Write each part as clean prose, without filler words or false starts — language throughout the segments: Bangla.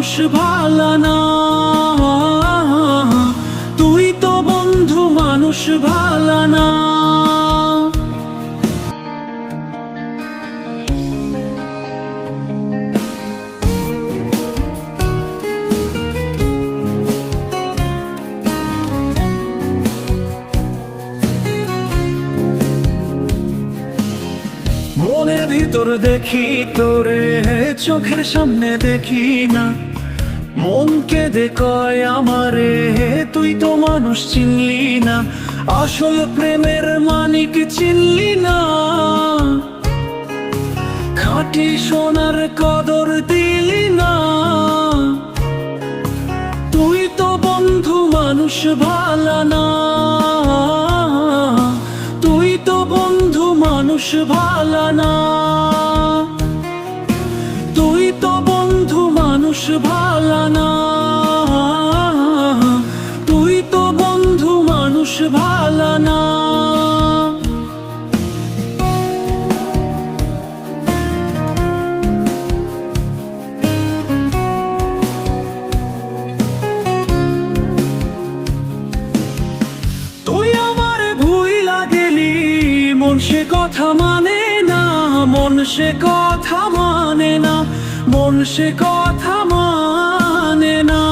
মানুষ ভালো না, তুই তো বন্ধু মানুষ ভালো না। মনের ভিতর দেখি তোরে, চোখের সামনে দেখি না। মনকে দেখয় আমারে, তুই তো মানুষ চিনলি না। আসল প্রেমের মানিক চিনলি না, খাঁটি সোনার কদর দিলি না। তুই তো বন্ধু মানুষ ভালো না, তুই তো বন্ধু মানুষ ভালো না। তুই তো বন্ধু মানুষ ভালো না, তুই তো বন্ধু মানুষ ভালো না। তুই আমারে ভুইলা গেলি, মন সে কথা মানে না, মন সে কথা মানে না, মন সে কথা মানে না।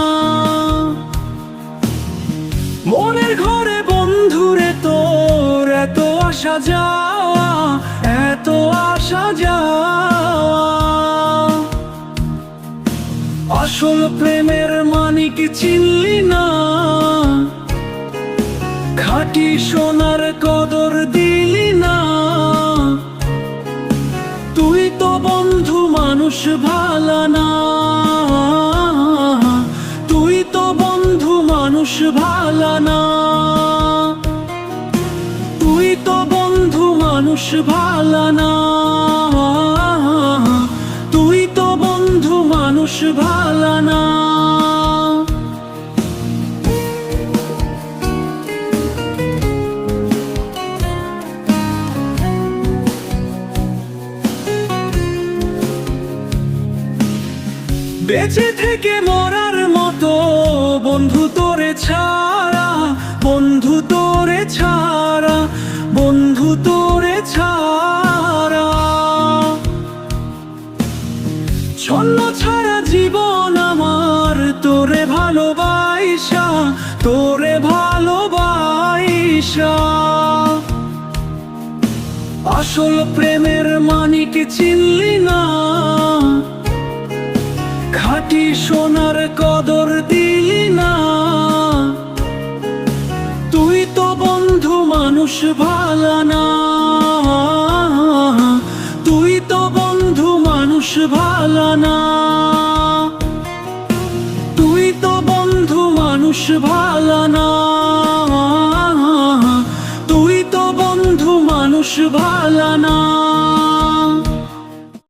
মনের ঘরে বন্ধুরে তোর এত আসা যাওয়া, এত আসা যাওয়া। আসল প্রেমের মানিক চিনলি না, খাঁটি সোনার কদর দিলি না। তুই তো বন্ধু মানুষ ভালো না, তুই তো বন্ধু মানুষ ভালো না। তুই তো বন্ধু মানুষ ভালো না, তুই তো বন্ধু মানুষ ভালো না। বেঁচে থেকে মরার মতো বন্ধু তোরে ছাড়া, বন্ধু তোরে ছাড়া, বন্ধু তোরে ছাড়া। ছন্ন ছাড়া জীবন আমার, তোরে ভালোবাসা, তোরে ভালোবাসা। আসল প্রেমের মানিক চিনলি না, খাঁটি সোনার কদর দিলি না। তুই তো বন্ধু মানুষ ভালো না, তুই তো বন্ধু মানুষ ভালো না। তুই তো বন্ধু মানুষ ভালো